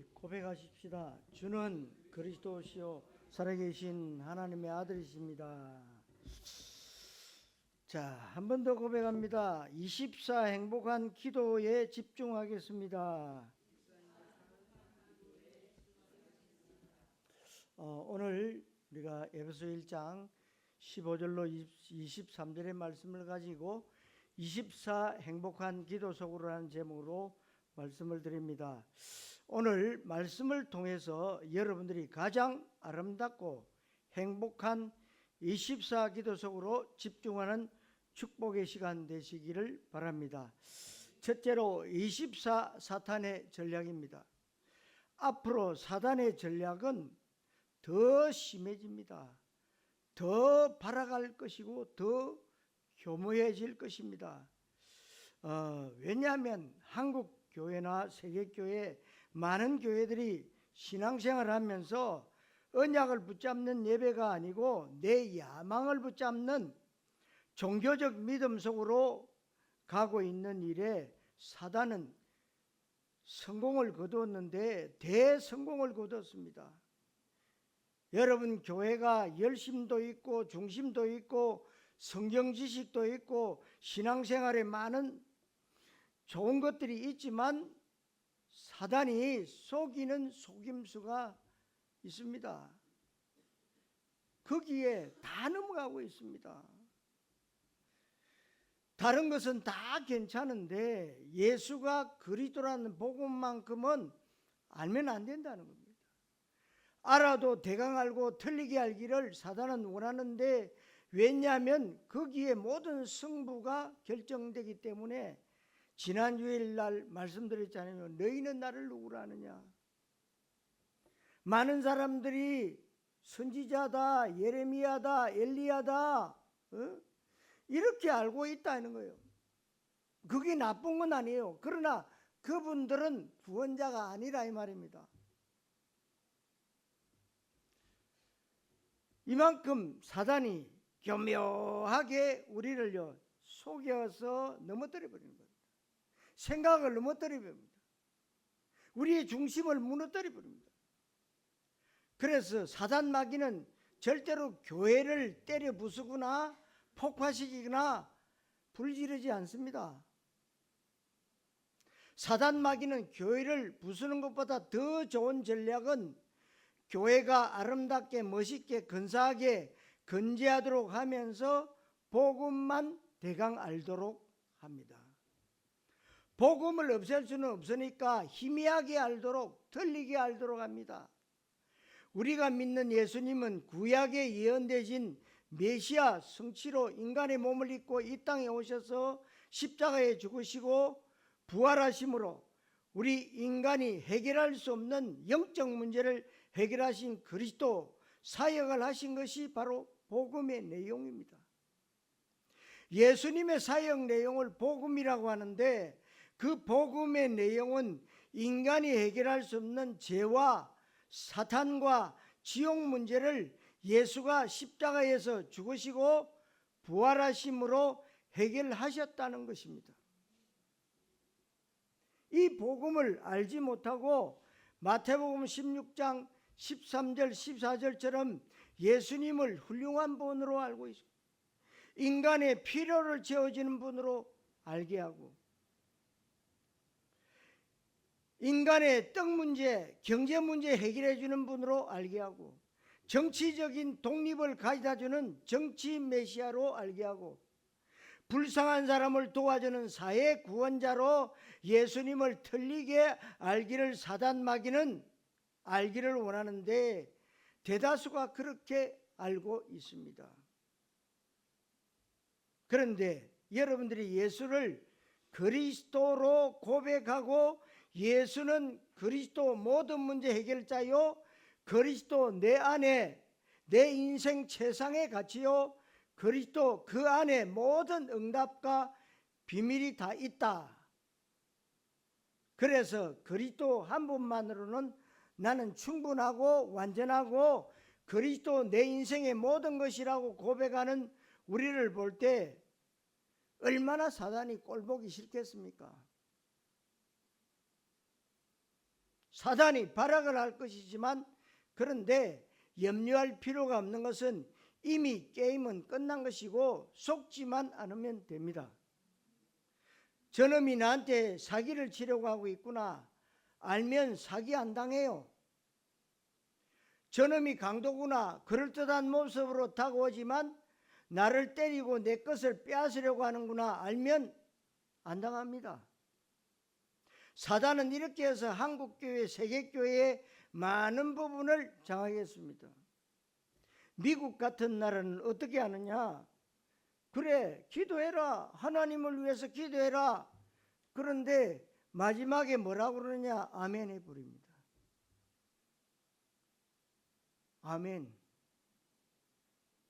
우리 고백하십시다. 주는 그리스도시요 살아계신 하나님의 아들이십니다. 자, 한 번 더 고백합니다. 24 행복한 기도에 집중하겠습니다. 오늘 우리가 에베소 1장 15절로 23절의 말씀을 가지고 24 행복한 기도 속으로라는 제목으로 말씀을 드립니다. 오늘 말씀을 통해서 여러분들이 가장 아름답고 행복한 24 기도 속으로 집중하는 축복의 시간 되시기를 바랍니다. 첫째로 24 사탄의 전략입니다. 앞으로 사탄의 전략은 더 심해집니다. 더 발아갈 것이고 더 교묘해질 것입니다. 왜냐하면 한국 교회나 세계교회 많은 교회들이 신앙생활을 하면서 언약을 붙잡는 예배가 아니고 내 야망을 붙잡는 종교적 믿음 속으로 가고 있는 일에 사단은 성공을 거두었는데 대성공을 거두었습니다. 여러분 교회가 열심도 있고 중심도 있고 성경 지식도 있고 신앙생활에 많은 좋은 것들이 있지만 사단이 속이는 속임수가 있습니다. 거기에 다 넘어가고 있습니다. 다른 것은 다 괜찮은데 예수가 그리스도라는 복음만큼은 알면 안 된다는 겁니다. 알아도 대강 알고 틀리게 알기를 사단은 원하는데, 왜냐하면 거기에 모든 승부가 결정되기 때문에 지난 주일날 말씀드렸잖아요. 너희는 나를 누구라 하느냐. 많은 사람들이 선지자다, 예레미야다, 엘리야다 이렇게 알고 있다는 거예요. 그게 나쁜 건 아니에요. 그러나 그분들은 구원자가 아니라 이 말입니다. 이만큼 사단이 교묘하게 우리를요 속여서 넘어뜨려 버리는 겁니다. 생각을 넘어뜨려 버립니다. 우리의 중심을 무너뜨려 버립니다. 그래서 사단 마귀는 절대로 교회를 때려 부수거나 폭파시키거나 불지르지 않습니다. 사단 마귀는 교회를 부수는 것보다 더 좋은 전략은 교회가 아름답게 멋있게 근사하게 건재하도록 하면서 복음만 대강 알도록 합니다. 복음을 없앨 수는 없으니까 희미하게 알도록, 틀리게 알도록 합니다. 우리가 믿는 예수님은 구약에 예언되신 메시아 성취로 인간의 몸을 입고 이 땅에 오셔서 십자가에 죽으시고 부활하심으로 우리 인간이 해결할 수 없는 영적 문제를 해결하신 그리스도 사역을 하신 것이 바로 복음의 내용입니다. 예수님의 사역 내용을 복음이라고 하는데, 그 복음의 내용은 인간이 해결할 수 없는 죄와 사탄과 지옥 문제를 예수가 십자가에서 죽으시고 부활하심으로 해결하셨다는 것입니다. 이 복음을 알지 못하고 마태복음 16장 13절 14절처럼 예수님을 훌륭한 분으로 알고 있습니다. 인간의 필요를 채워주는 분으로 알게 하고, 인간의 떡 문제, 경제 문제 해결해 주는 분으로 알게 하고, 정치적인 독립을 가져다 주는 정치 메시아로 알게 하고, 불쌍한 사람을 도와주는 사회 구원자로 예수님을 틀리게 알기를 사단 마귀는 알기를 원하는데 대다수가 그렇게 알고 있습니다. 그런데 여러분들이 예수를 그리스도로 고백하고 예수는 그리스도 모든 문제 해결자요, 그리스도 내 안에 내 인생 최상의 가치요, 그리스도 그 안에 모든 응답과 비밀이 다 있다. 그래서 그리스도 한 분만으로는 나는 충분하고 완전하고 그리스도 내 인생의 모든 것이라고 고백하는 우리를 볼 때 얼마나 사단이 꼴보기 싫겠습니까? 사단이 발악을 할 것이지만, 그런데 염려할 필요가 없는 것은 이미 게임은 끝난 것이고 속지만 않으면 됩니다. 저놈이 나한테 사기를 치려고 하고 있구나 알면 사기 안 당해요. 저놈이 강도구나 그럴듯한 모습으로 다가오지만 나를 때리고 내 것을 빼앗으려고 하는구나 알면 안 당합니다. 사단은 이렇게 해서 한국교회, 세계교회의 많은 부분을 장악했습니다. 미국 같은 나라는 어떻게 하느냐? 그래, 기도해라. 하나님을 위해서 기도해라. 그런데 마지막에 뭐라고 그러느냐? 아멘 해버립니다. 아멘.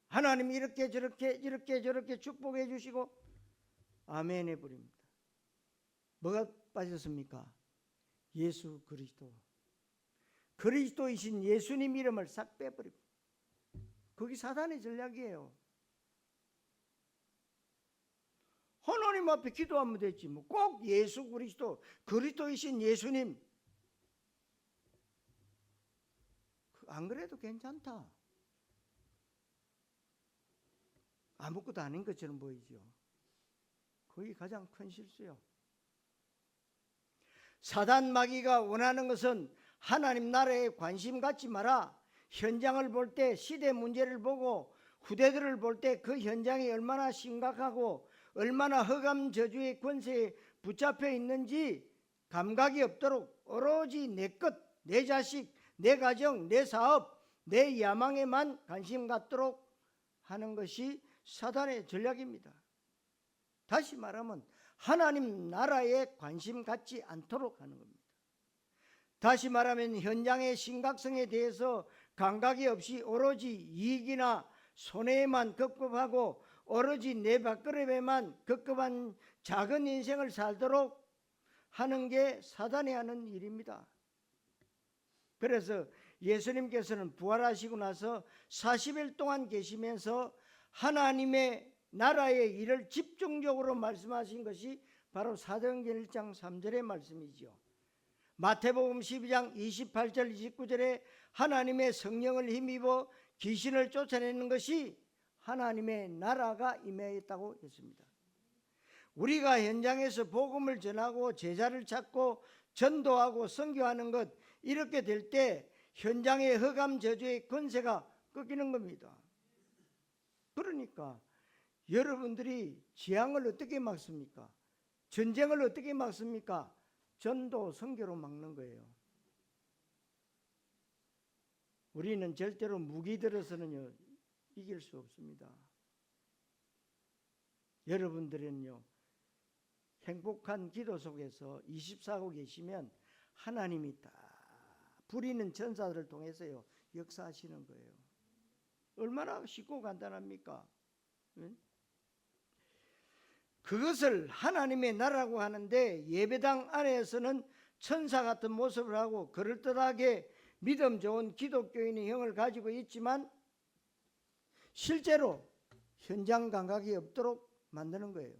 하나님이 이렇게 저렇게 축복해 주시고 아멘 해버립니다. 뭐가 빠졌습니까? 예수 그리스도. 그리스도이신 예수님 이름을 싹 빼버립니다. 그게 사단의 전략이에요. 하나님 앞에 기도하면 됐지 뭐 꼭 예수 그리스도, 그리스도이신 예수님 안 그래도 괜찮다. 아무것도 아닌 것처럼 보이죠. 그게 가장 큰 실수요. 사단 마귀가 원하는 것은 하나님 나라에 관심 갖지 마라. 현장을 볼 때, 시대 문제를 보고 후대들을 볼 때 그 현장이 얼마나 심각하고 얼마나 흑암 저주의 권세에 붙잡혀 있는지 감각이 없도록 오로지 내 것, 내 자식, 내 가정, 내 사업, 내 야망에만 관심 갖도록 하는 것이 사단의 전략입니다. 다시 말하면 하나님 나라에 관심 갖지 않도록 하는 겁니다. 다시 말하면 현장의 심각성에 대해서 감각이 없이 오로지 이익이나 손해에만 급급하고 오로지 내 밥그릇에만 급급한 작은 인생을 살도록 하는 게 사단이 하는 일입니다. 그래서 예수님께서는 부활하시고 나서 40일 동안 계시면서 하나님의 나라의 일을 집중적으로 말씀하신 것이 바로 사도행전 1장 3절의 말씀이죠. 마태복음 12장 28절 29절에 하나님의 성령을 힘입어 귀신을 쫓아내는 것이 하나님의 나라가 임하였다고 했습니다. 우리가 현장에서 복음을 전하고 제자를 찾고 전도하고 선교하는 것, 이렇게 될 때 현장의 흑암 저주의 권세가 꺾이는 겁니다. 그러니까 여러분들이 재앙을 어떻게 막습니까? 전쟁을 어떻게 막습니까? 전도 선교로 막는 거예요. 우리는 절대로 무기 들어서는요 이길 수 없습니다. 여러분들은요 행복한 기도 속에서 24고 계시면 하나님이 다 부리는 천사들을 통해서요 역사하시는 거예요. 얼마나 쉽고 간단합니까? 응? 그것을 하나님의 나라라고 하는데 예배당 안에서는 천사 같은 모습을 하고 그럴듯하게 믿음 좋은 기독교인의 형을 가지고 있지만 실제로 현장 감각이 없도록 만드는 거예요.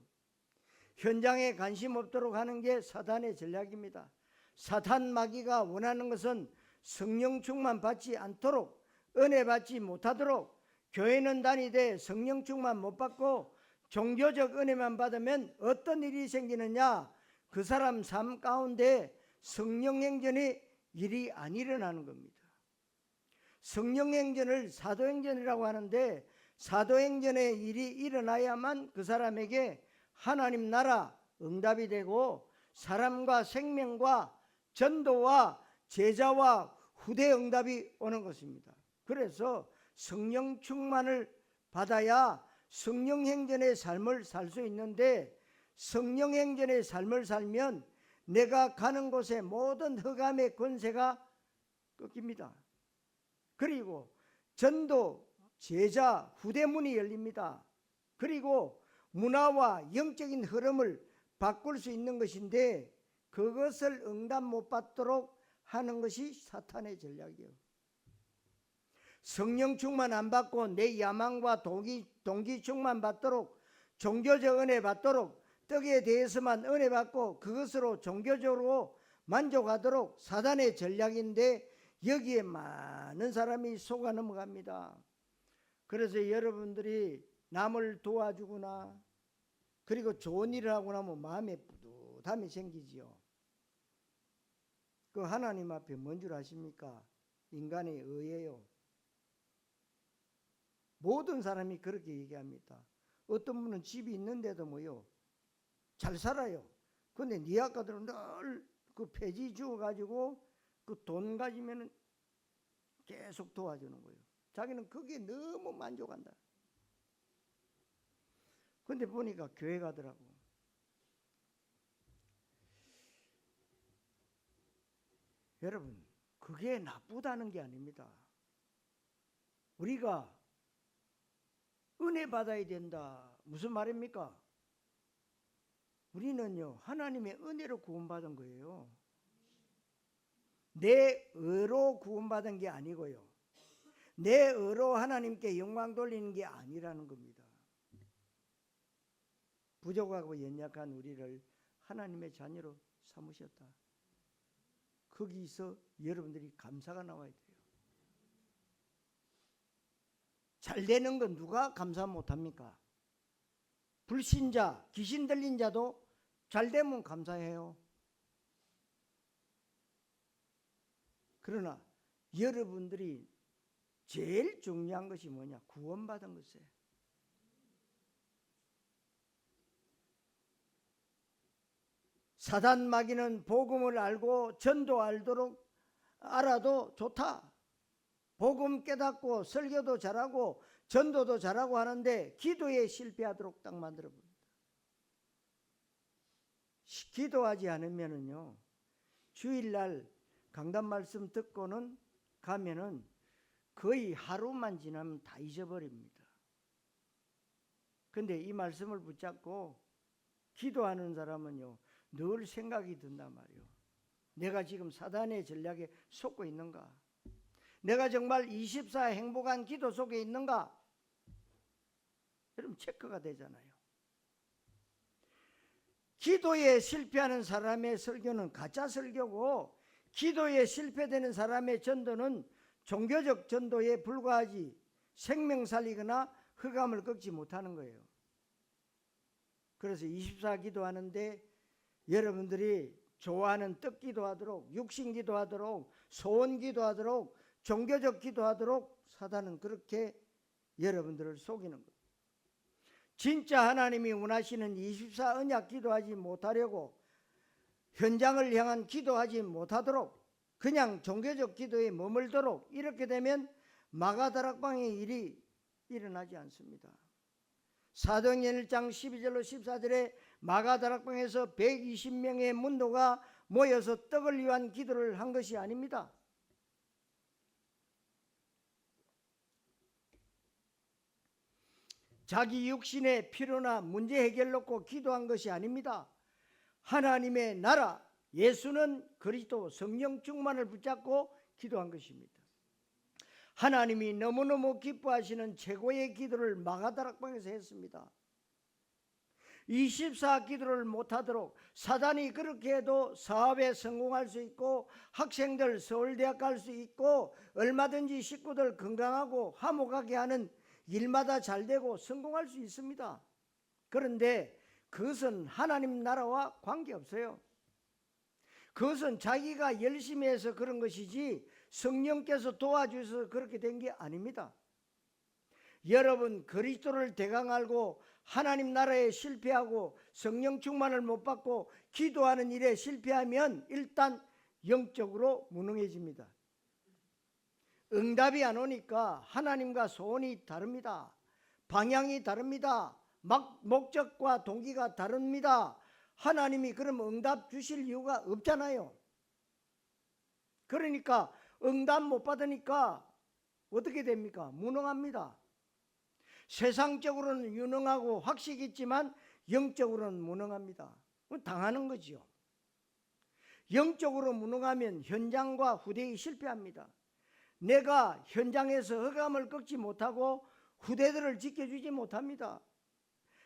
현장에 관심 없도록 하는 게 사단의 전략입니다. 사탄 마귀가 원하는 것은 성령 충만 받지 않도록, 은혜 받지 못하도록, 교회는 다니되 성령 충만 못 받고 종교적 은혜만 받으면 어떤 일이 생기느냐? 그 사람 삶 가운데 성령 행전의 일이 안 일어나는 겁니다. 성령 행전을 사도행전이라고 하는데 사도행전의 일이 일어나야만 그 사람에게 하나님 나라 응답이 되고 사람과 생명과 전도와 제자와 후대 응답이 오는 것입니다. 그래서 성령 충만을 받아야 성령 행전의 삶을 살 수 있는데 성령 행전의 삶을 살면 내가 가는 곳에 모든 흑암의 권세가 꺾입니다. 그리고 전도, 제자, 후대문이 열립니다. 그리고 문화와 영적인 흐름을 바꿀 수 있는 것인데 그것을 응답 못 받도록 하는 것이 사탄의 전략이에요. 성령 충만 안 받고 내 야망과 동기 충만 받도록 종교적 은혜 받도록 떡에 대해서만 은혜 받고 그것으로 종교적으로 만족하도록 사단의 전략인데 여기에 많은 사람이 속아 넘어갑니다. 그래서 여러분들이 남을 도와주거나 그리고 좋은 일을 하고 나면 마음에 뿌듯함이 생기지요. 그 하나님 앞에 뭔 줄 아십니까? 인간의 의예요. 모든 사람이 그렇게 얘기합니다. 어떤 분은 집이 있는데도 뭐요? 잘 살아요. 근데 네 아까들은 늘 그 폐지 주어가지고 그 돈 가지면은 계속 도와주는 거예요. 자기는 그게 너무 만족한다. 근데 보니까 교회 가더라고. 여러분, 그게 나쁘다는 게 아닙니다. 우리가 은혜 받아야 된다. 무슨 말입니까? 우리는요, 하나님의 은혜로 구원받은 거예요. 내 의로 구원받은 게 아니고요. 내 의로 하나님께 영광 돌리는 게 아니라는 겁니다. 부족하고 연약한 우리를 하나님의 자녀로 삼으셨다. 거기서 여러분들이 감사가 나와야 돼요. 잘 되는 건 누가 감사 못합니까? 불신자, 귀신 들린 자도 잘 되면 감사해요. 그러나 여러분들이 제일 중요한 것이 뭐냐? 구원받은 것이에요. 사단 마귀는 복음을 알고 전도 알아도 좋다. 복음 깨닫고 설교도 잘하고 전도도 잘하고 하는데 기도에 실패하도록 딱 만들어 봅니다. 기도하지 않으면은요, 주일날 강단 말씀 듣고는 가면은 거의 하루만 지나면 다 잊어버립니다. 근데 이 말씀을 붙잡고 기도하는 사람은요, 늘 생각이 든단 말이에요. 내가 지금 사단의 전략에 속고 있는가? 내가 정말 24 행복한 기도 속에 있는가? 여러분 체크가 되잖아요. 기도에 실패하는 사람의 설교는 가짜 설교고, 기도에 실패되는 사람의 전도는 종교적 전도에 불과하지 생명 살리거나 흑암을 꺾지 못하는 거예요. 그래서 24 기도하는데 여러분들이 좋아하는 떡 기도하도록, 육신 기도하도록, 소원 기도하도록, 종교적 기도하도록 사단은 그렇게 여러분들을 속이는 거예요. 진짜 하나님이 원하시는 24 언약 기도하지 못하려고, 현장을 향한 기도하지 못하도록, 그냥 종교적 기도에 머물도록 이렇게 되면 마가다락방의 일이 일어나지 않습니다. 사도행전 1장 12절로 14절에 마가다락방에서 120명의 문도가 모여서 떡을 위한 기도를 한 것이 아닙니다. 자기 육신의 필요나 문제 해결 놓고 기도한 것이 아닙니다. 하나님의 나라, 예수는 그리스도 성령 충만을 붙잡고 기도한 것입니다. 하나님이 너무너무 기뻐하시는 최고의 기도를 마가다락방에서 했습니다. 24 기도를 못하도록, 사단이 그렇게 해도 사업에 성공할 수 있고, 학생들 서울대학 갈 수 있고, 얼마든지 식구들 건강하고 화목하게 하는 일마다 잘 되고 성공할 수 있습니다. 그런데 그것은 하나님 나라와 관계없어요. 그것은 자기가 열심히 해서 그런 것이지 성령께서 도와주셔서 그렇게 된 게 아닙니다. 여러분 그리스도를 대강 알고 하나님 나라에 실패하고 성령 충만을 못 받고 기도하는 일에 실패하면 일단 영적으로 무능해집니다. 응답이 안 오니까 하나님과 소원이 다릅니다. 방향이 다릅니다. 목적과 동기가 다릅니다. 하나님이 그럼 응답 주실 이유가 없잖아요. 그러니까 응답 못 받으니까 어떻게 됩니까? 무능합니다. 세상적으로는 유능하고 학식 있지만 영적으로는 무능합니다. 당하는 거죠. 영적으로 무능하면 현장과 후대에 실패합니다. 내가 현장에서 흑암을 꺾지 못하고 후대들을 지켜주지 못합니다.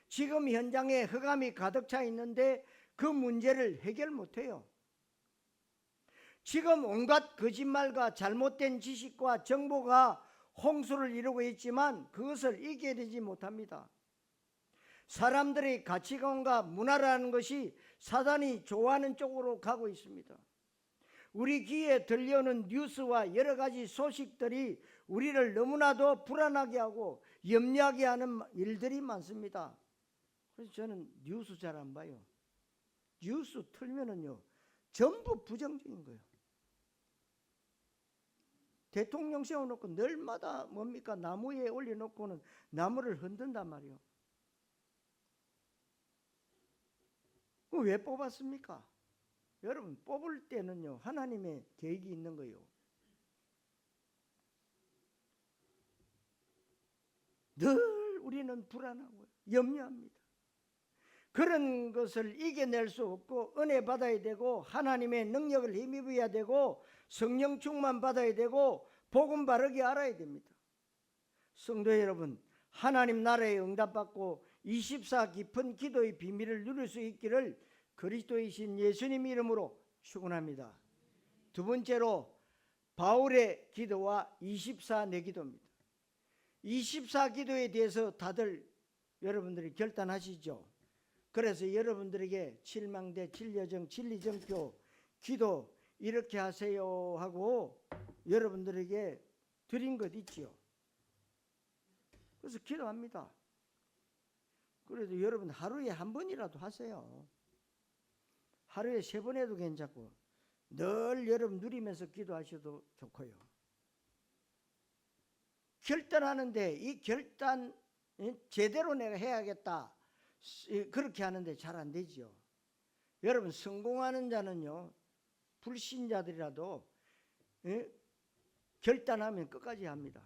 지금 현장에 흑암이 가득 차 있는데 그 문제를 해결 못해요. 지금 온갖 거짓말과 잘못된 지식과 정보가 홍수를 이루고 있지만 그것을 이겨내지 못합니다. 사람들의 가치관과 문화라는 것이 사단이 좋아하는 쪽으로 가고 있습니다. 우리 귀에 들려오는 뉴스와 여러 가지 소식들이 우리를 너무나도 불안하게 하고 염려하게 하는 일들이 많습니다. 그래서 저는 뉴스 잘 안 봐요. 뉴스 틀면은요 전부 부정적인 거예요. 대통령 세워놓고 늘마다 뭡니까? 나무 위에 올려놓고는 나무를 흔든단 말이에요. 왜 뽑았습니까? 여러분, 뽑을 때는요 하나님의 계획이 있는 거예요. 늘 우리는 불안하고요, 염려합니다. 그런 것을 이겨낼 수 없고 은혜 받아야 되고 하나님의 능력을 힘입어야 되고 성령 충만 받아야 되고 복음 바르게 알아야 됩니다. 성도 여러분, 하나님 나라에 응답받고 24 깊은 기도의 비밀을 누릴 수 있기를 그리스도이신 예수님 이름으로 축원합니다. 두 번째로 바울의 기도와 24 내기도입니다. 24 기도에 대해서 다들 여러분들이 결단하시죠? 그래서 여러분들에게 칠망대, 칠여정, 진리정표 기도 이렇게 하세요 하고 여러분들에게 드린 것 있지요. 그래서 기도합니다. 그래도 여러분 하루에 한 번이라도 하세요. 하루에 3번 해도 괜찮고 늘 여러분 누리면서 기도하셔도 좋고요. 결단하는데 이 결단 제대로 내가 해야겠다 그렇게 하는데 잘 안 되죠. 여러분 성공하는 자는요 불신자들이라도 결단하면 끝까지 합니다.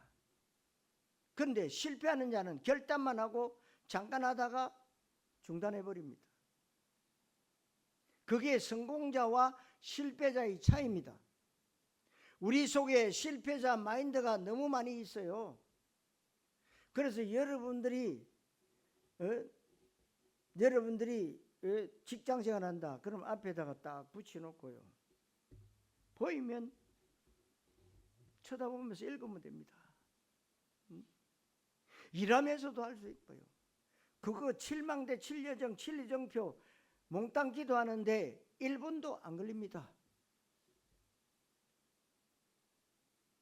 그런데 실패하는 자는 결단만 하고 잠깐 하다가 중단해 버립니다. 그게 성공자와 실패자의 차이입니다. 우리 속에 실패자 마인드가 너무 많이 있어요. 그래서 여러분들이 직장생활 한다 그럼 앞에다가 딱 붙여놓고요 보이면 쳐다보면서 읽으면 됩니다. 일하면서도 할 수 있고요. 그거 칠망대, 칠여정, 칠리정표 몽땅 기도하는데 1분도 안 걸립니다.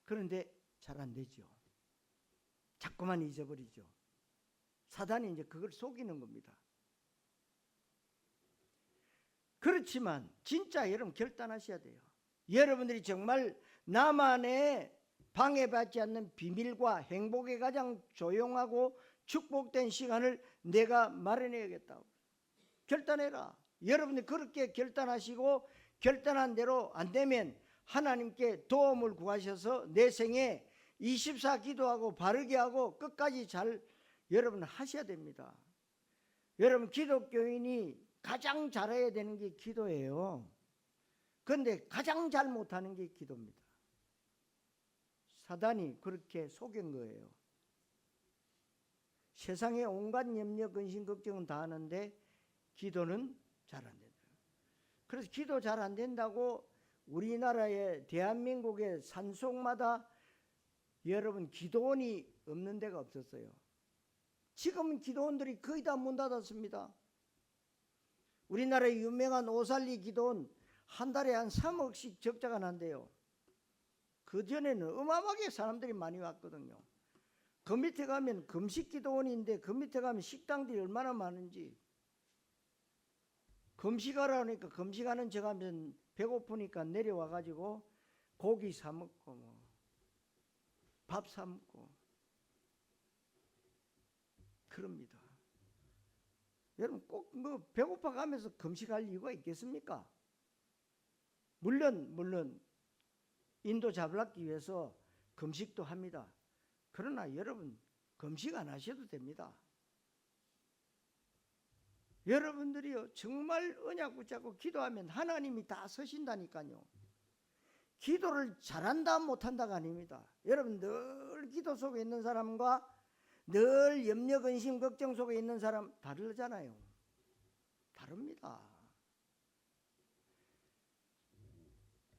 그런데 잘 안 되죠. 자꾸만 잊어버리죠. 사단이 이제 그걸 속이는 겁니다. 그렇지만 진짜 여러분 결단하셔야 돼요. 여러분들이 정말 나만의 방해받지 않는 비밀과 행복에 가장 조용하고 축복된 시간을 내가 마련해야겠다고 결단해라. 여러분이 그렇게 결단하시고 결단한 대로 안 되면 하나님께 도움을 구하셔서 내 생에 24 기도하고 바르게 하고 끝까지 잘 여러분 하셔야 됩니다. 여러분 기독교인이 가장 잘해야 되는 게 기도예요. 그런데 가장 잘 못하는 게 기도입니다. 사단이 그렇게 속인 거예요. 세상에 온갖 염려, 근심, 걱정은 다 하는데 기도는 잘 안 된다. 그래서 기도 잘 안 된다고 우리나라의 대한민국의 산속마다 여러분 기도원이 없는 데가 없었어요. 지금은 기도원들이 거의 다 문 닫았습니다. 우리나라의 유명한 오살리 기도원 한 달에 한 3억씩 적자가 난대요. 그전에는 어마어마하게 사람들이 많이 왔거든요. 그 밑에 가면 금식기도원인데 그 밑에 가면 식당들이 얼마나 많은지. 금식하라 하니까 금식하는 척 하면 배고프니까 내려와가지고 고기 사 먹고 밥 사 먹고 그럽니다. 여러분 꼭 뭐 배고파 가면서 금식할 이유가 있겠습니까? 물론 인도 잡으기 위해서 금식도 합니다. 그러나 여러분 금식 안 하셔도 됩니다. 여러분들이요 정말 언약 붙잡고 기도하면 하나님이 다 서신다니까요. 기도를 잘한다 못한다가 아닙니다. 여러분 늘 기도 속에 있는 사람과 늘 염려 근심 걱정 속에 있는 사람 다르잖아요. 다릅니다.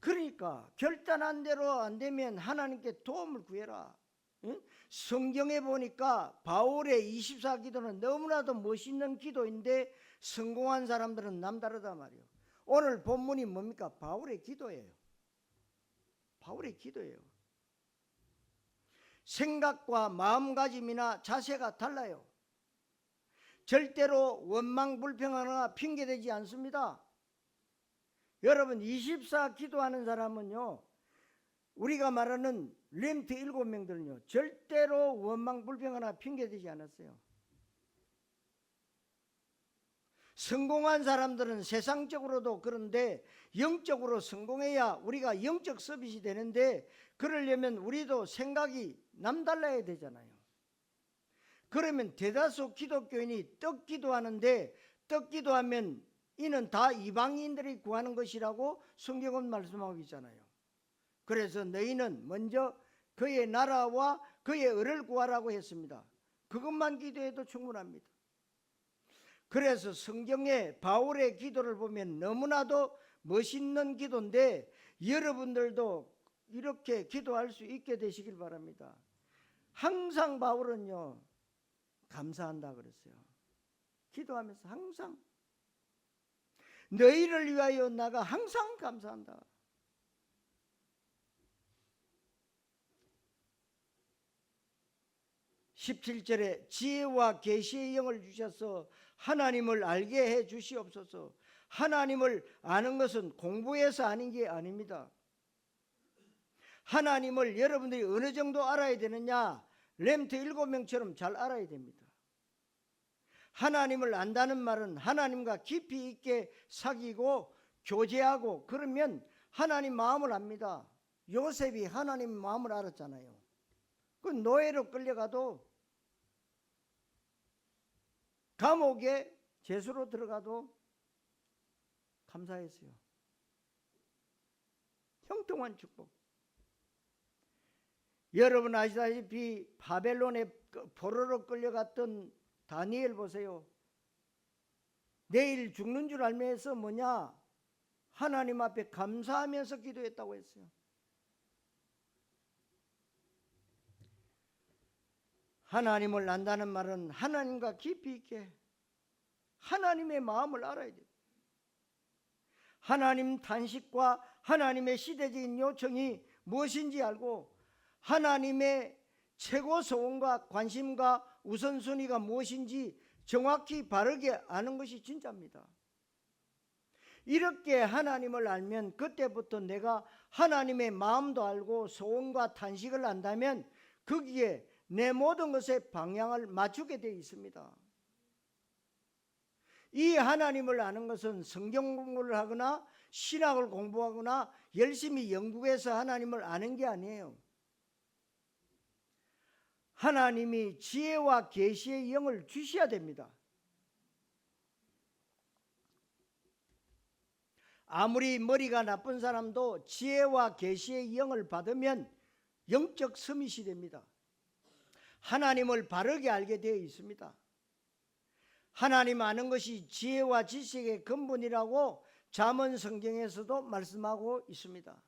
그러니까 결단한 대로 안 되면 하나님께 도움을 구해라. 응? 성경에 보니까 바울의 24기도는 너무나도 멋있는 기도인데 성공한 사람들은 남다르단 말이에요. 오늘 본문이 뭡니까? 바울의 기도예요. 바울의 기도예요. 생각과 마음가짐이나 자세가 달라요. 절대로 원망불평하거나 핑계대지 않습니다. 여러분 24 기도하는 사람은요, 우리가 말하는 렘트 7명들은요 절대로 원망불평하거나 핑계대지 않았어요. 성공한 사람들은 세상적으로도 그런데 영적으로 성공해야 우리가 영적 서밋이 되는데, 그러려면 우리도 생각이 남달라야 되잖아요. 그러면 대다수 기독교인이 떡 기도하는데, 떡 기도하면 이는 다 이방인들이 구하는 것이라고 성경은 말씀하고 있잖아요. 그래서 너희는 먼저 그의 나라와 그의 의를 구하라고 했습니다. 그것만 기도해도 충분합니다. 그래서 성경에 바울의 기도를 보면 너무나도 멋있는 기도인데, 여러분들도 이렇게 기도할 수 있게 되시길 바랍니다. 항상 바울은요 감사한다 그랬어요. 기도하면서 항상 너희를 위하여 나가 항상 감사한다. (17절에) 지혜와 계시의 영을 주셔서 하나님을 알게 해 주시옵소서. 하나님을 아는 것은 공부해서 아는 게 아닙니다. 하나님을 여러분들이 어느 정도 알아야 되느냐? 렘트 7명처럼 잘 알아야 됩니다. 하나님을 안다는 말은 하나님과 깊이 있게 사귀고 교제하고, 그러면 하나님 마음을 압니다. 요셉이 하나님 마음을 알았잖아요. 그 노예로 끌려가도, 감옥에 죄수로 들어가도 감사했어요. 형통한 축복. 여러분 아시다시피 바벨론에 포로로 끌려갔던 다니엘 보세요. 내일 죽는 줄 알면서 뭐냐? 하나님 앞에 감사하면서 기도했다고 했어요. 하나님을 안다는 말은 하나님과 깊이 있게 하나님의 마음을 알아야 돼요. 하나님 탄식과 하나님의 시대적인 요청이 무엇인지 알고, 하나님의 최고 소원과 관심과 우선순위가 무엇인지 정확히 바르게 아는 것이 진짜입니다. 이렇게 하나님을 알면 그때부터 내가 하나님의 마음도 알고 소원과 탄식을 안다면 거기에 내 모든 것의 방향을 맞추게 되어 있습니다. 이 하나님을 아는 것은 성경 공부를 하거나 신학을 공부하거나 열심히 연구해서 하나님을 아는 게 아니에요. 하나님이 지혜와 계시의 영을 주셔야 됩니다. 아무리 머리가 나쁜 사람도 지혜와 계시의 영을 받으면 영적 서밋이 됩니다. 하나님을 바르게 알게 되어 있습니다. 하나님 아는 것이 지혜와 지식의 근본이라고 잠언 성경에서도 말씀하고 있습니다.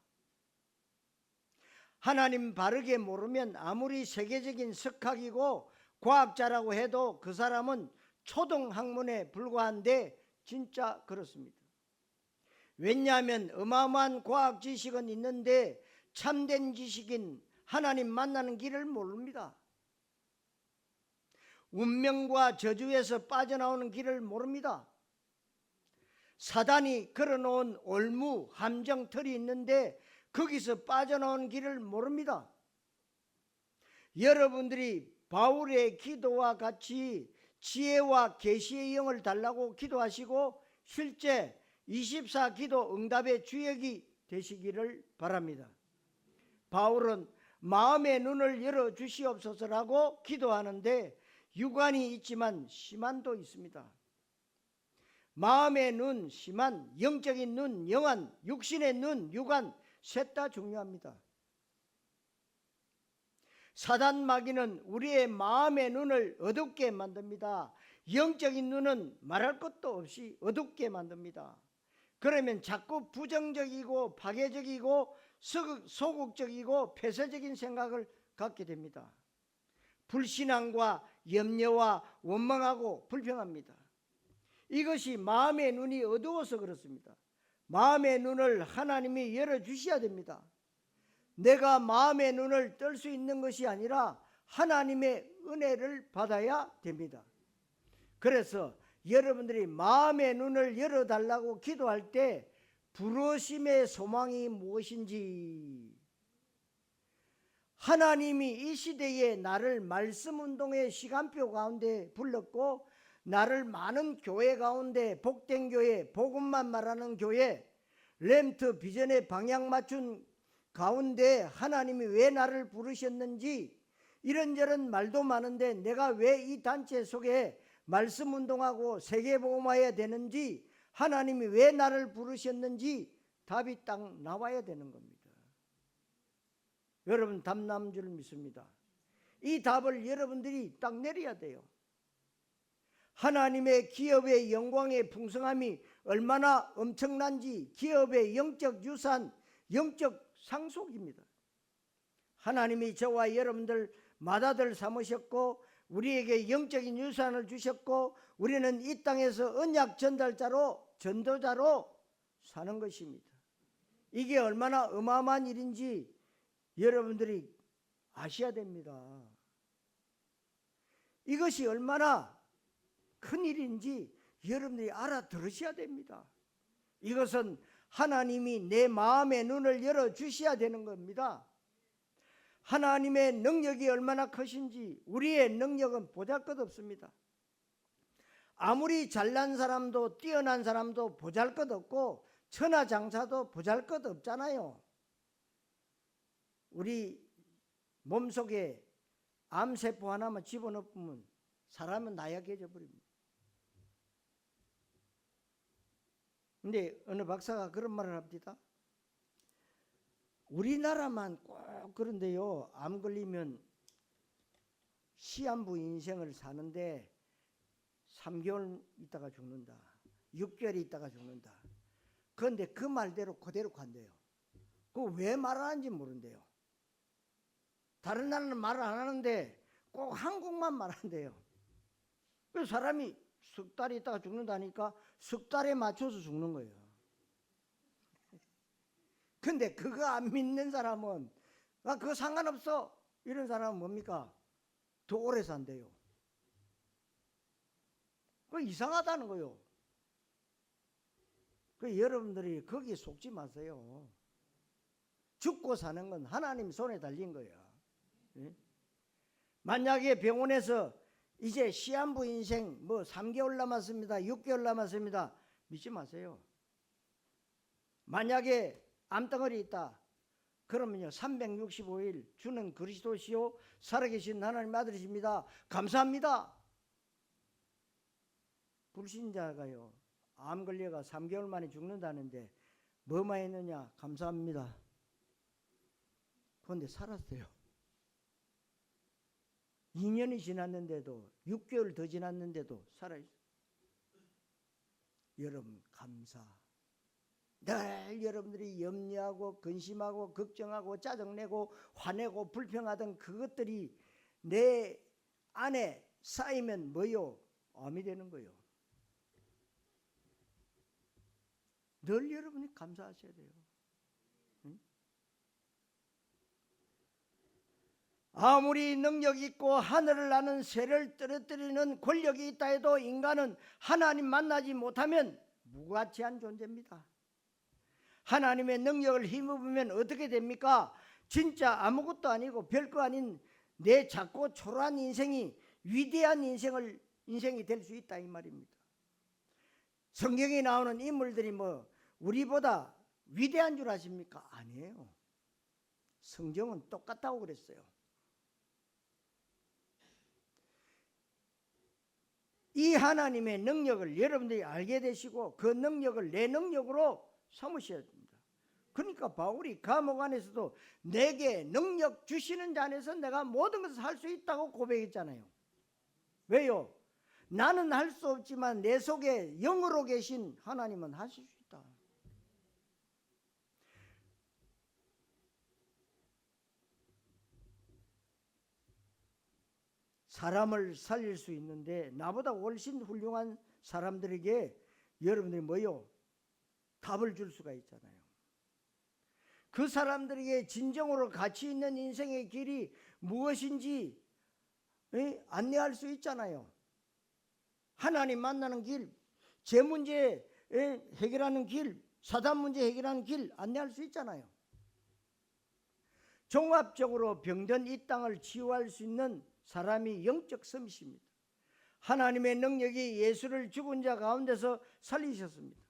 하나님 바르게 모르면 아무리 세계적인 석학이고 과학자라고 해도 그 사람은 초등학문에 불과한데 진짜 그렇습니다. 왜냐하면 어마어마한 과학 지식은 있는데 참된 지식인 하나님 만나는 길을 모릅니다. 운명과 저주에서 빠져나오는 길을 모릅니다. 사단이 걸어놓은 올무, 함정틀이 있는데 거기서 빠져나오는 길을 모릅니다. 여러분들이 바울의 기도와 같이 지혜와 계시의 영을 달라고 기도하시고 실제 24 기도 응답의 주역이 되시기를 바랍니다. 바울은 마음의 눈을 열어 주시옵소서라고 기도하는데 유관이 있지만 심한도 있습니다. 마음의 눈, 심한, 영적인 눈, 영안, 육신의 눈, 유관 셋 다 중요합니다. 사단 마귀는 우리의 마음의 눈을 어둡게 만듭니다. 영적인 눈은 말할 것도 없이 어둡게 만듭니다. 그러면 자꾸 부정적이고 파괴적이고 소극적이고 폐쇄적인 생각을 갖게 됩니다. 불신앙과 염려와 원망하고 불평합니다. 이것이 마음의 눈이 어두워서 그렇습니다. 마음의 눈을 하나님이 열어주셔야 됩니다. 내가 마음의 눈을 뜰 수 있는 것이 아니라 하나님의 은혜를 받아야 됩니다. 그래서 여러분들이 마음의 눈을 열어달라고 기도할 때 부르심의 소망이 무엇인지, 하나님이 이 시대에 나를 말씀운동의 시간표 가운데 불렀고 나를 많은 교회 가운데 복된 교회, 복음만 말하는 교회, 램트 비전의 방향 맞춘 가운데 하나님이 왜 나를 부르셨는지, 이런저런 말도 많은데 내가 왜 이 단체 속에 말씀운동하고 세계복음화해야 되는지, 하나님이 왜 나를 부르셨는지 답이 딱 나와야 되는 겁니다. 여러분 답 나온 줄 믿습니다. 이 답을 여러분들이 딱 내려야 돼요. 하나님의 기업의 영광의 풍성함이 얼마나 엄청난지, 기업의 영적 유산, 영적 상속입니다. 하나님이 저와 여러분들 맏아들 삼으셨고 우리에게 영적인 유산을 주셨고 우리는 이 땅에서 언약 전달자로, 전도자로 사는 것입니다. 이게 얼마나 어마어마한 일인지 여러분들이 아셔야 됩니다. 이것이 얼마나 큰 일인지 여러분들이 알아들으셔야 됩니다. 이것은 하나님이 내 마음의 눈을 열어주셔야 되는 겁니다. 하나님의 능력이 얼마나 크신지 우리의 능력은 보잘것없습니다. 아무리 잘난 사람도 뛰어난 사람도 보잘것없고 천하장사도 보잘것없잖아요. 우리 몸속에 암세포 하나만 집어넣으면 사람은 나약해져 버립니다. 근데 어느 박사가 그런 말을 합니다. 우리나라만 꼭 그런데요, 암 걸리면 시한부 인생을 사는데 3개월 있다가 죽는다, 6개월 있다가 죽는다. 그런데 그 말대로 그대로 간대요. 그거 왜 말 안 하는지 모른대요. 다른 나라는 말을 안 하는데 꼭 한국만 말한대요. 그래서 사람이 석 달 있다가 죽는다니까 석 달에 맞춰서 죽는 거예요. 근데 그거 안 믿는 사람은 그거 상관없어 이런 사람은 뭡니까? 더 오래 산대요. 그거 이상하다는 거요. 그 여러분들이 거기에 속지 마세요. 죽고 사는 건 하나님 손에 달린 거야. 예? 만약에 병원에서 이제 시한부 인생 뭐 3개월 남았습니다, 6개월 남았습니다, 믿지 마세요. 만약에 암덩어리 있다 그러면요 365일 주는 그리스도시요 살아계신 하나님 아들이십니다, 감사합니다. 불신자가요 암 걸려가 3개월 만에 죽는다는데 뭐만 했느냐, 감사합니다. 그런데 살았어요. 2년이 지났는데도 6개월 더 지났는데도 살아있어요. 여러분 감사. 늘 여러분들이 염려하고 근심하고 걱정하고 짜증내고 화내고 불평하던 그것들이 내 안에 쌓이면 뭐요? 암이 되는 거요. 늘 여러분이 감사하셔야 돼요. 응? 아무리 능력 있고 하늘을 나는 새를 떨어뜨리는 권력이 있다 해도 인간은 하나님 만나지 못하면 무가치한 존재입니다. 하나님의 능력을 힘입으면 어떻게 됩니까? 진짜 아무것도 아니고 별거 아닌 내 작고 초라한 인생이 위대한 인생이 될 수 있다 이 말입니다. 성경에 나오는 인물들이 뭐 우리보다 위대한 줄 아십니까? 아니에요. 성경은 똑같다고 그랬어요. 이 하나님의 능력을 여러분들이 알게 되시고 그 능력을 내 능력으로 삼으셔야 됩니다. 그러니까 바울이 감옥 안에서도 내게 능력 주시는 자 안에서 내가 모든 것을 할 수 있다고 고백했잖아요. 왜요? 나는 할 수 없지만 내 속에 영으로 계신 하나님은 하실 수 있다. 사람을 살릴 수 있는데 나보다 훨씬 훌륭한 사람들에게 여러분들이 뭐요? 답을 줄 수가 있잖아요. 그 사람들에게 진정으로 가치 있는 인생의 길이 무엇인지 안내할 수 있잖아요. 하나님 만나는 길, 제 문제 해결하는 길, 사단 문제 해결하는 길 안내할 수 있잖아요. 종합적으로 병든 이 땅을 치유할 수 있는 사람이 영적 서밋입니다. 하나님의 능력이 예수를 죽은 자 가운데서 살리셨습니다.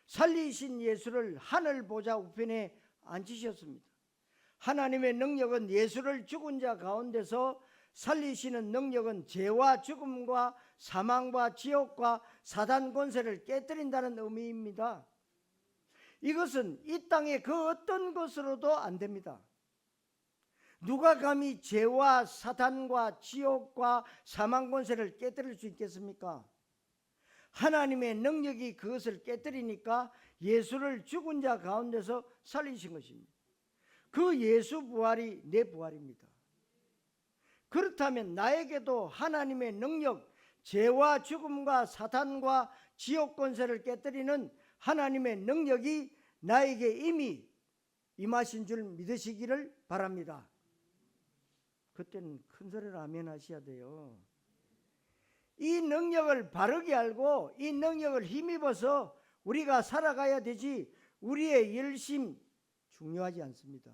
살리신 예수를 하늘 보좌 우편에 앉히셨습니다. 하나님의 능력은 예수를 죽은 자 가운데서 살리시는 능력은 죄와 죽음과 사망과 지옥과 사단 권세를 깨뜨린다는 의미입니다. 이것은 이 땅의 그 어떤 것으로도 안 됩니다. 누가 감히 죄와 사단과 지옥과 사망 권세를 깨뜨릴 수 있겠습니까? 하나님의 능력이 그것을 깨뜨리니까 예수를 죽은 자 가운데서 살리신 것입니다. 그 예수 부활이 내 부활입니다. 그렇다면 나에게도 하나님의 능력, 죄와 죽음과 사탄과 지옥 권세를 깨뜨리는 하나님의 능력이 나에게 이미 임하신 줄 믿으시기를 바랍니다. 그때는 큰 소리로 아멘 하셔야 돼요. 이 능력을 바르게 알고 이 능력을 힘입어서 우리가 살아가야 되지, 우리의 열심 중요하지 않습니다.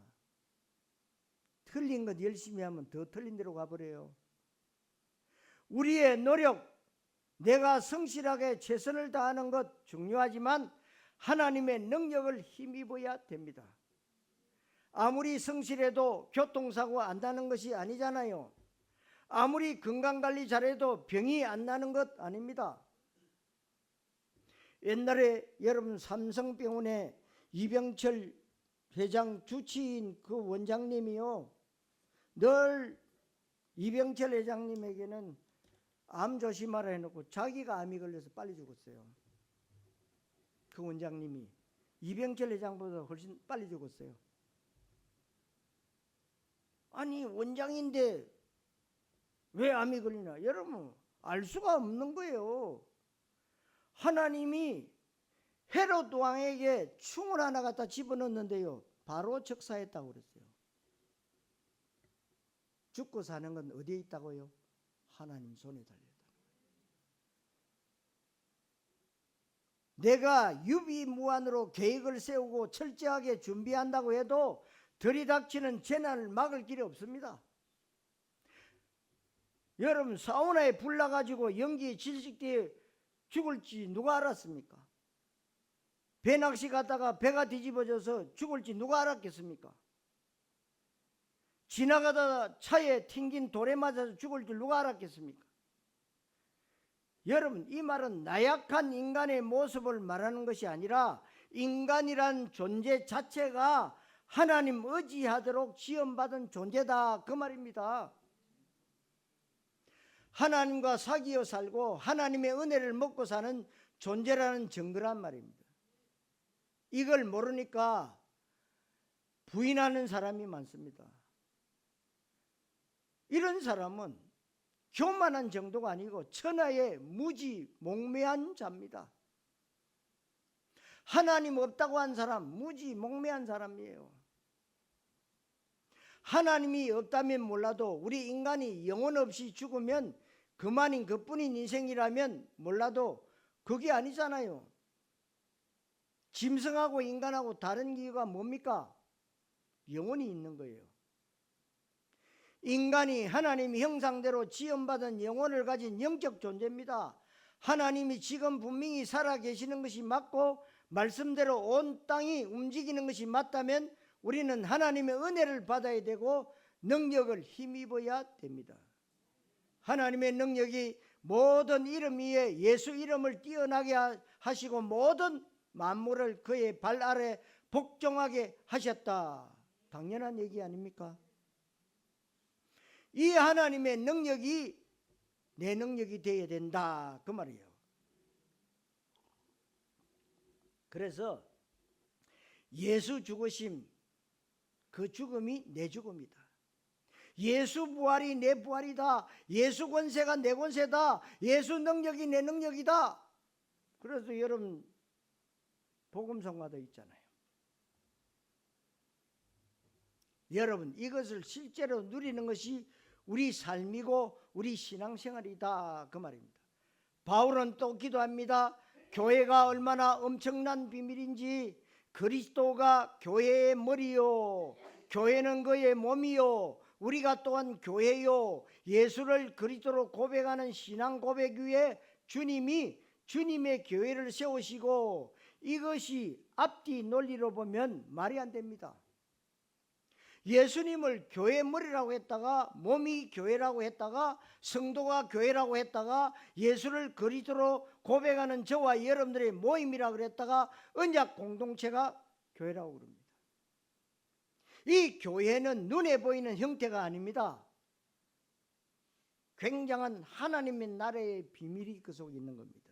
틀린 것 열심히 하면 더 틀린 대로 가버려요. 우리의 노력, 내가 성실하게 최선을 다하는 것 중요하지만 하나님의 능력을 힘입어야 됩니다. 아무리 성실해도 교통사고 안 나는 것이 아니잖아요. 아무리 건강관리 잘해도 병이 안 나는 것 아닙니다. 옛날에 여러분 삼성병원에 이병철 회장 주치인 그 원장님이요, 늘 이병철 회장님에게는 암 조심하라 해놓고 자기가 암이 걸려서 빨리 죽었어요. 그 원장님이 이병철 회장보다 훨씬 빨리 죽었어요. 아니 원장인데 왜 암이 걸리나? 여러분 알 수가 없는 거예요. 하나님이 헤롯 왕에게 충을 하나 갖다 집어넣었는데요, 바로 즉사했다고 그랬어요. 죽고 사는 건 어디에 있다고요? 하나님 손에 달려있다. 내가 유비무환으로 계획을 세우고 철저하게 준비한다고 해도 들이닥치는 재난을 막을 길이 없습니다. 여러분 사우나에 불 나가지고 연기에 질식되어 죽을지 누가 알았습니까? 배낚시 갔다가 배가 뒤집어져서 죽을지 누가 알았겠습니까? 지나가다가 차에 튕긴 돌에 맞아서 죽을 줄 누가 알았겠습니까? 여러분 이 말은 나약한 인간의 모습을 말하는 것이 아니라 인간이란 존재 자체가 하나님 의지하도록 지원받은 존재다, 그 말입니다. 하나님과 사귀어 살고 하나님의 은혜를 먹고 사는 존재라는 증거란 말입니다. 이걸 모르니까 부인하는 사람이 많습니다. 이런 사람은 교만한 정도가 아니고 천하의 무지몽매한 자입니다. 하나님 없다고 한 사람 무지몽매한 사람이에요. 하나님이 없다면 몰라도 우리 인간이 영혼 없이 죽으면 그만인 그뿐인 인생이라면 몰라도 그게 아니잖아요. 짐승하고 인간하고 다른 이유가 뭡니까? 영혼이 있는 거예요. 인간이 하나님의 형상대로 지음받은 영혼을 가진 영적 존재입니다. 하나님이 지금 분명히 살아계시는 것이 맞고 말씀대로 온 땅이 움직이는 것이 맞다면 우리는 하나님의 은혜를 받아야 되고 능력을 힘입어야 됩니다. 하나님의 능력이 모든 이름 위에 예수 이름을 뛰어나게 하시고 모든 만물을 그의 발 아래 복종하게 하셨다. 당연한 얘기 아닙니까? 이 하나님의 능력이 내 능력이 되어야 된다, 그 말이에요. 그래서 예수 죽으심, 그 죽음이 내 죽음이다. 예수 부활이 내 부활이다. 예수 권세가 내 권세다. 예수 능력이 내 능력이다. 그래서 여러분 복음성가도 있잖아요. 여러분 이것을 실제로 누리는 것이 우리 삶이고 우리 신앙생활이다 그 말입니다. 바울은 또 기도합니다. 교회가 얼마나 엄청난 비밀인지, 그리스도가 교회의 머리요 교회는 그의 몸이요 우리가 또한 교회요 예수를 그리스도로 고백하는 신앙 고백 위에 주님이 주님의 교회를 세우시고, 이것이 앞뒤 논리로 보면 말이 안 됩니다. 예수님을 교회 머리라고 했다가, 몸이 교회라고 했다가, 성도가 교회라고 했다가, 예수를 그리스도로 고백하는 저와 여러분들의 모임이라고 그랬다가 언약 공동체가 교회라고 그럽니다. 이 교회는 눈에 보이는 형태가 아닙니다. 굉장한 하나님의 나라의 비밀이 그 속에 있는 겁니다.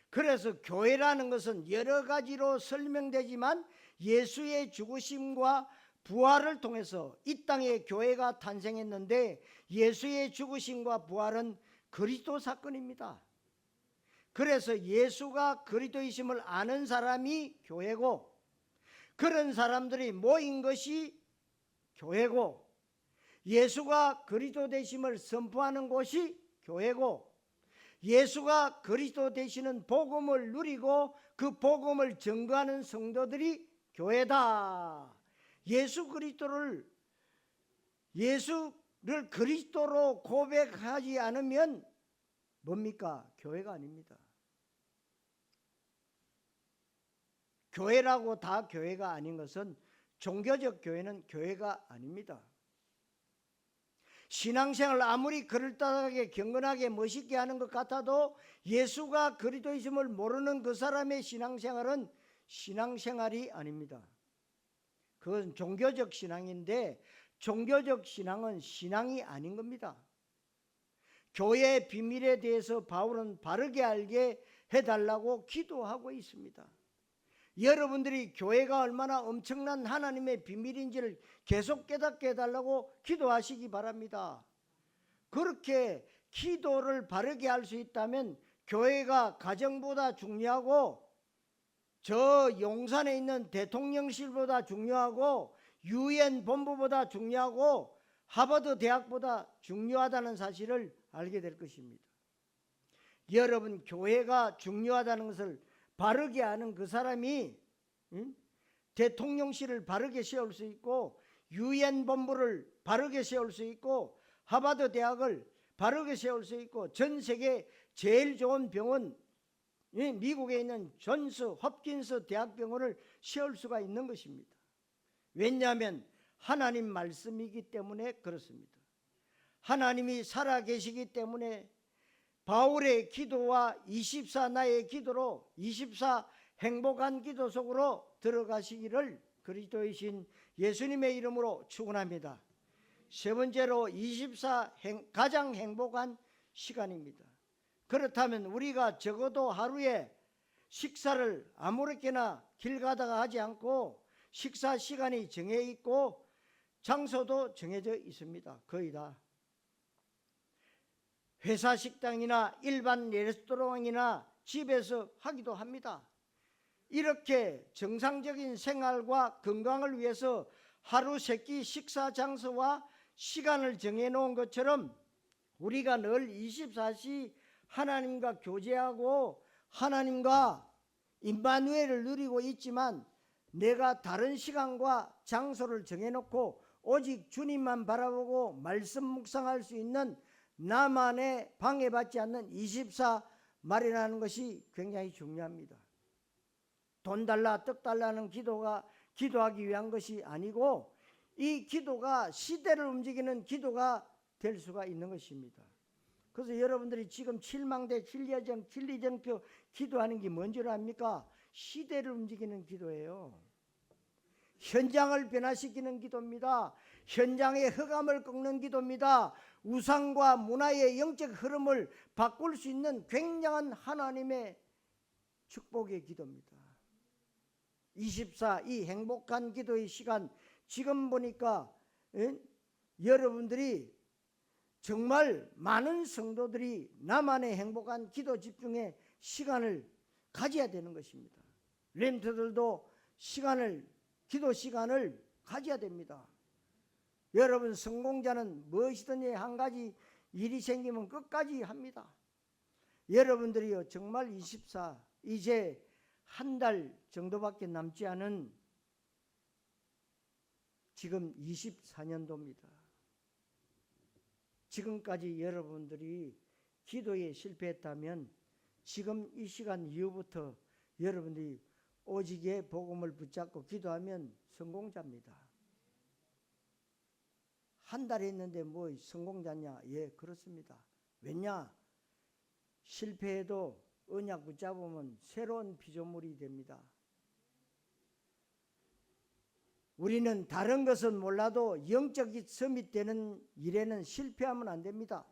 그래서 교회라는 것은 여러 가지로 설명되지만 예수의 죽으심과 부활을 통해서 이 땅에 교회가 탄생했는데, 예수의 죽으심과 부활은 그리스도 사건입니다. 그래서 예수가 그리스도이심을 아는 사람이 교회고, 그런 사람들이 모인 것이 교회고, 예수가 그리스도 되심을 선포하는 곳이 교회고, 예수가 그리스도 되시는 복음을 누리고 그 복음을 증거하는 성도들이 교회다. 예수를 그리스도로 고백하지 않으면 뭡니까? 교회가 아닙니다. 교회라고 다 교회가 아닌 것은, 종교적 교회는 교회가 아닙니다. 신앙생활 아무리 그럴듯하게 경건하게 멋있게 하는 것 같아도 예수가 그리스도이심을 모르는 그 사람의 신앙생활은 신앙생활이 아닙니다. 그건 종교적 신앙인데, 종교적 신앙은 신앙이 아닌 겁니다. 교회의 비밀에 대해서 바울은 바르게 알게 해달라고 기도하고 있습니다. 여러분들이 교회가 얼마나 엄청난 하나님의 비밀인지를 계속 깨닫게 해달라고 기도하시기 바랍니다. 그렇게 기도를 바르게 할 수 있다면 교회가 가정보다 중요하고, 저 용산에 있는 대통령실보다 중요하고, UN 본부보다 중요하고, 하버드 대학보다 중요하다는 사실을 알게 될 것입니다. 여러분, 교회가 중요하다는 것을 바르게 아는 그 사람이 대통령실을 바르게 세울 수 있고, UN 본부를 바르게 세울 수 있고, 하버드 대학을 바르게 세울 수 있고, 전 세계 제일 좋은 병원, 미국에 있는 존스 홉킨스 대학병원을 세울 수가 있는 것입니다. 왜냐하면 하나님 말씀이기 때문에 그렇습니다. 하나님이 살아계시기 때문에 바울의 기도와 24 나의 기도로 24 행복한 기도 속으로 들어가시기를 그리스도이신 예수님의 이름으로 축원합니다. 세 번째로 24 가장 행복한 시간입니다. 그렇다면 우리가 적어도 하루에 식사를 아무렇게나 길 가다가 하지 않고, 식사 시간이 정해 있고 장소도 정해져 있습니다. 거의 다. 회사 식당이나 일반 레스토랑이나 집에서 하기도 합니다. 이렇게 정상적인 생활과 건강을 위해서 하루 세끼 식사 장소와 시간을 정해 놓은 것처럼, 우리가 늘 24시 하나님과 교제하고 하나님과 임마누엘을 누리고 있지만, 내가 다른 시간과 장소를 정해놓고 오직 주님만 바라보고 말씀 묵상할 수 있는 나만의 방해받지 않는 24 마련하는 것이 굉장히 중요합니다. 돈 달라 떡 달라는 기도가 기도하기 위한 것이 아니고, 이 기도가 시대를 움직이는 기도가 될 수가 있는 것입니다. 그래서 여러분들이 지금 칠망대, 진리정, 진리정표 기도하는 게 뭔 줄 압니까? 시대를 움직이는 기도예요. 현장을 변화시키는 기도입니다. 현장의 흑암을 꺾는 기도입니다. 우상과 문화의 영적 흐름을 바꿀 수 있는 굉장한 하나님의 축복의 기도입니다. 24, 이 행복한 기도의 시간, 지금 보니까 여러분들이 정말 많은 성도들이 나만의 행복한 기도 집중의 시간을 가져야 되는 것입니다. 렘트들도 기도 시간을 가져야 됩니다. 여러분, 성공자는 무엇이든지 한 가지 일이 생기면 끝까지 합니다. 여러분들이요, 정말 24, 이제 한 달 정도밖에 남지 않은 지금 24년도입니다. 지금까지 여러분들이 기도에 실패했다면 지금 이 시간 이후부터 여러분들이 오직의 복음을 붙잡고 기도하면 성공자입니다. 한 달 했는데 뭐 성공자냐? 예, 그렇습니다. 왜냐? 실패해도 언약 붙잡으면 새로운 피조물이 됩니다. 우리는 다른 것은 몰라도 영적이 서밋되는 일에는 실패하면 안 됩니다.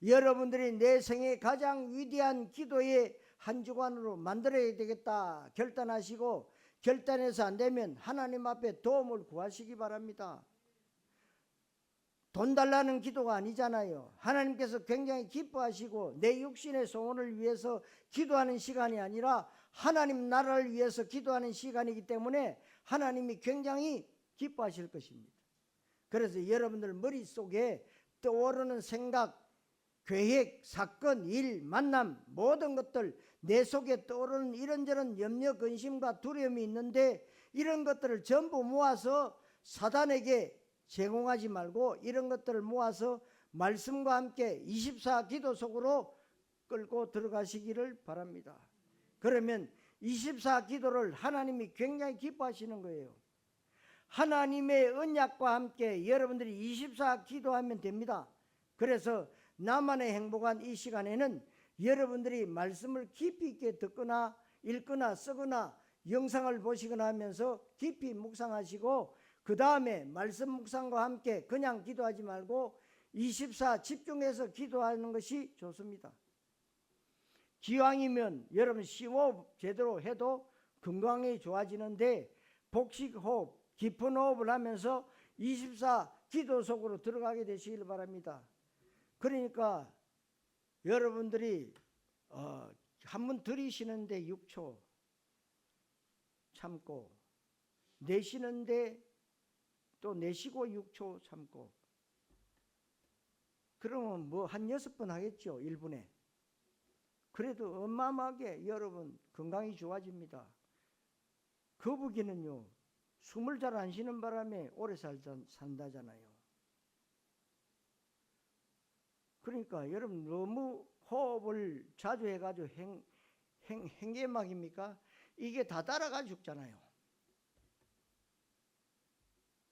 여러분들이 내 생애 가장 위대한 기도의 한 주간으로 만들어야 되겠다 결단하시고, 결단해서 안 되면 하나님 앞에 도움을 구하시기 바랍니다. 돈 달라는 기도가 아니잖아요. 하나님께서 굉장히 기뻐하시고 내 육신의 소원을 위해서 기도하는 시간이 아니라 하나님 나라를 위해서 기도하는 시간이기 때문에 하나님이 굉장히 기뻐하실 것입니다. 그래서 여러분들 머릿속에 떠오르는 생각, 계획, 사건, 일, 만남, 모든 것들, 내 속에 떠오르는 이런저런 염려, 근심과 두려움이 있는데 이런 것들을 전부 모아서 사단에게 제공하지 말고 이런 것들을 모아서 말씀과 함께 24 기도 속으로 끌고 들어가시기를 바랍니다. 그러면 24 기도를 하나님이 굉장히 기뻐하시는 거예요. 하나님의 언약과 함께 여러분들이 24 기도하면 됩니다. 그래서 나만의 행복한 이 시간에는 여러분들이 말씀을 깊이 있게 듣거나 읽거나 쓰거나 영상을 보시거나 하면서 깊이 묵상하시고, 그 다음에 말씀 묵상과 함께 그냥 기도하지 말고 24 집중해서 기도하는 것이 좋습니다. 기왕이면 여러분 심호흡 제대로 해도 건강이 좋아지는데 복식호흡, 깊은 호흡을 하면서 24 기도 속으로 들어가게 되시길 바랍니다. 그러니까 여러분들이 한번 들이쉬는데 6초 참고, 내쉬는데 또 내쉬고 6초 참고, 그러면 뭐 한 6번 하겠죠. 1분에. 그래도 어마어마하게 여러분 건강이 좋아집니다. 거북이는요, 숨을 잘 안 쉬는 바람에 오래 산다잖아요. 그러니까 여러분 너무 호흡을 자주 해가지고 행계막입니까? 이게 다 따라가 죽잖아요.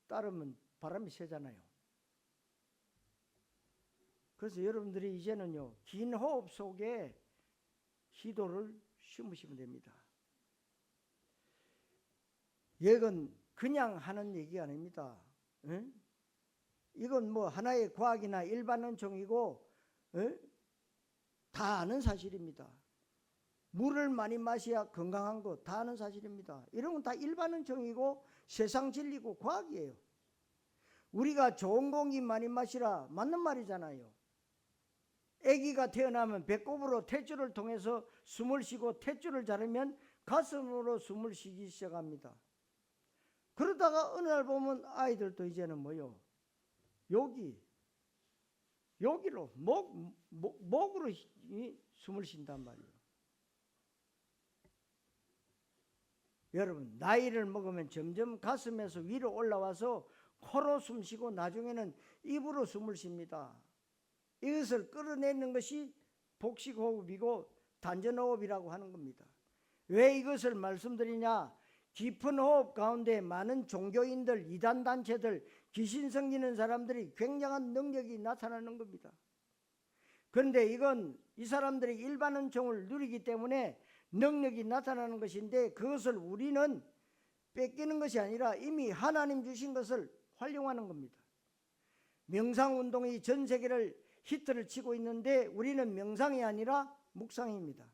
따르면 바람이 세잖아요. 그래서 여러분들이 이제는요, 긴 호흡 속에 기도를 심으시면 됩니다. 이건 그냥 하는 얘기가 아닙니다. 응? 이건 뭐 하나의 과학이나 일반론적이고 다 아는 사실입니다. 물을 많이 마셔야 건강한 거 다 아는 사실입니다. 이런 건 다 일반론적이고 세상 진리고 과학이에요. 우리가 좋은 공기 많이 마시라 맞는 말이잖아요. 아기가 태어나면 배꼽으로 탯줄을 통해서 숨을 쉬고 탯줄을 자르면 가슴으로 숨을 쉬기 시작합니다. 그러다가 어느 날 보면 아이들도 이제는 뭐요? 여기로 목으로 숨을 쉰단 말이에요. 여러분, 나이를 먹으면 점점 가슴에서 위로 올라와서 코로 숨 쉬고 나중에는 입으로 숨을 쉽니다. 이것을 끌어내는 것이 복식호흡이고 단전호흡이라고 하는 겁니다. 왜 이것을 말씀드리냐? 깊은 호흡 가운데 많은 종교인들, 이단단체들, 귀신 섬기는 사람들이 굉장한 능력이 나타나는 겁니다. 그런데 이건 이 사람들이 일반 은총을 누리기 때문에 능력이 나타나는 것인데, 그것을 우리는 뺏기는 것이 아니라 이미 하나님 주신 것을 활용하는 겁니다. 명상운동이 전 세계를 히트를 치고 있는데 우리는 명상이 아니라 묵상입니다.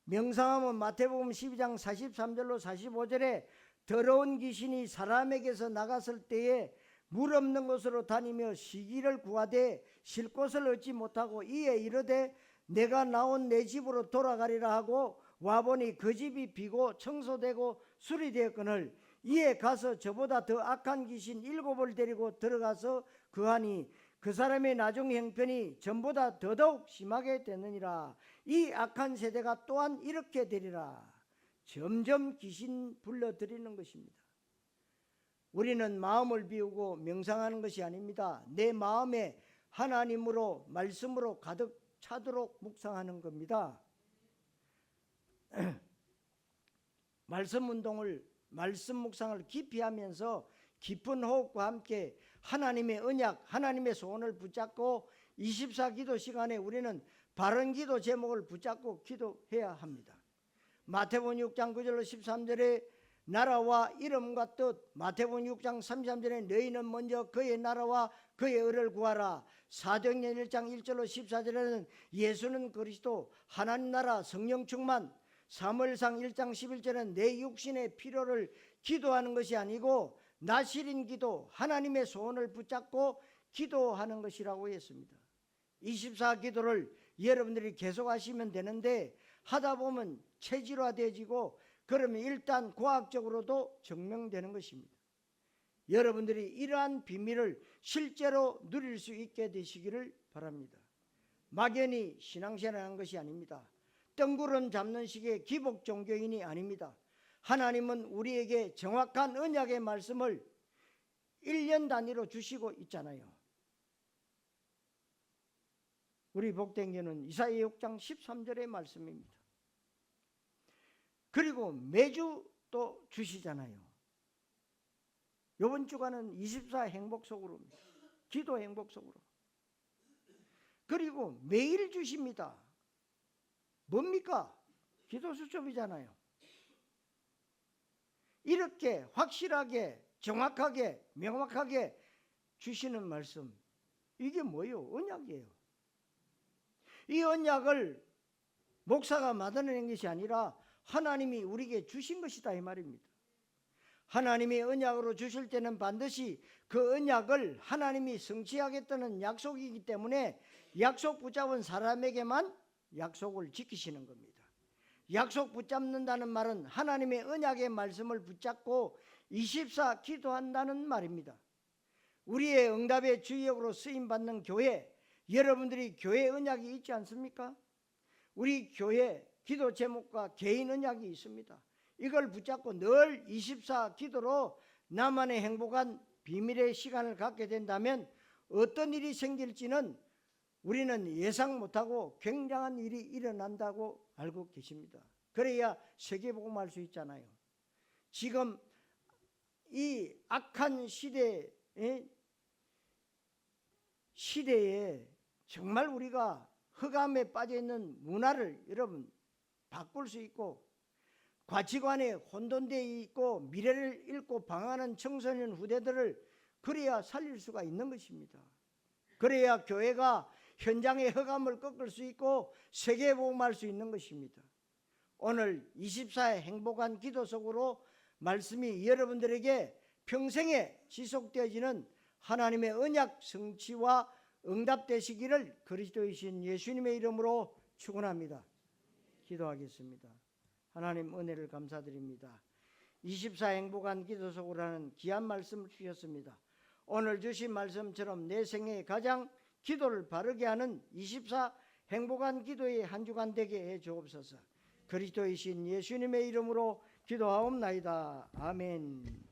명상하면 마태복음 12장 43절로 45절에 더러운 귀신이 사람에게서 나갔을 때에 물 없는 곳으로 다니며 시기를 구하되 쉴 곳을 얻지 못하고 이에 이르되 내가 나온 내 집으로 돌아가리라 하고 와보니 그 집이 비고 청소되고 수리되었거늘 이에 가서 저보다 더 악한 귀신 7을 데리고 들어가서 그하니 그 사람의 나중 형편이 전보다 더더욱 심하게 되느니라. 이 악한 세대가 또한 이렇게 되리라. 점점 귀신 불러들이는 것입니다. 우리는 마음을 비우고 명상하는 것이 아닙니다. 내 마음에 하나님으로 말씀으로 가득 차도록 묵상하는 겁니다. 말씀 운동을, 말씀 묵상을 깊이 하면서 깊은 호흡과 함께 하나님의 언약, 하나님의 소원을 붙잡고 24기도 시간에 우리는 바른 기도 제목을 붙잡고 기도해야 합니다. 마태복음 6장 9절로 13절에 나라와 이름과 뜻, 마태복음 6장 33절에 너희는 먼저 그의 나라와 그의 의를 구하라. 사도행전 1장 1절로 14절에는 예수는 그리스도, 하나님 나라, 성령 충만, 사무엘상 1장 11절에는 내 육신의 필요를 기도하는 것이 아니고 나시린 기도, 하나님의 소원을 붙잡고 기도하는 것이라고 했습니다. 24기도를 여러분들이 계속 하시면 되는데 하다 보면 체질화되어지고 그러면 일단 과학적으로도 증명되는 것입니다. 여러분들이 이러한 비밀을 실제로 누릴 수 있게 되시기를 바랍니다. 막연히 신앙생활하는 것이 아닙니다. 뜬구름 잡는 식의 기복 종교인이 아닙니다. 하나님은 우리에게 정확한 언약의 말씀을 1년 단위로 주시고 있잖아요. 우리 복된교는 이사야 6장 13절의 말씀입니다. 그리고 매주 또 주시잖아요. 이번 주간은 24 행복 속으로입니다. 기도 행복 속으로. 그리고 매일 주십니다. 뭡니까? 기도 수첩이잖아요. 이렇게 확실하게, 정확하게, 명확하게 주시는 말씀, 이게 뭐예요? 언약이에요. 이 언약을 목사가 만들어낸 것이 아니라 하나님이 우리에게 주신 것이다 이 말입니다. 하나님이 언약으로 주실 때는 반드시 그 언약을 하나님이 성취하겠다는 약속이기 때문에 약속 붙잡은 사람에게만 약속을 지키시는 겁니다. 약속 붙잡는다는 말은 하나님의 언약의 말씀을 붙잡고 24 기도한다는 말입니다. 우리의 응답의 주역으로 쓰임받는 교회, 여러분들이 교회 언약이 있지 않습니까? 우리 교회 기도 제목과 개인 언약이 있습니다. 이걸 붙잡고 늘 24 기도로 나만의 행복한 비밀의 시간을 갖게 된다면 어떤 일이 생길지는 우리는 예상 못하고 굉장한 일이 일어난다고 알고 계십니다. 그래야 세계복음할 수 있잖아요. 지금 이 악한 시대에 정말 우리가 흑암에 빠져있는 문화를 여러분 바꿀 수 있고 가치관에 혼돈되어 있고 미래를 잃고 방황하는 청소년 후대들을 그래야 살릴 수가 있는 것입니다. 그래야 교회가 현장의 흑암을 꺾을 수 있고 세계복음할 수 있는 것입니다. 오늘 24의 행복한 기도 속으로 말씀이 여러분들에게 평생에 지속되어지는 하나님의 언약 성취와 응답되시기를 그리스도이신 예수님의 이름으로 축원합니다. 기도하겠습니다. 하나님 은혜를 감사드립니다. 24 행복한 기도 속으로라는 귀한 말씀을 주셨습니다. 오늘 주신 말씀처럼 내 생애에 가장 기도를 바르게 하는 24 행복한 기도의 한 주간 되게 해 주옵소서. 그리스도이신 예수님의 이름으로 기도하옵나이다. 아멘.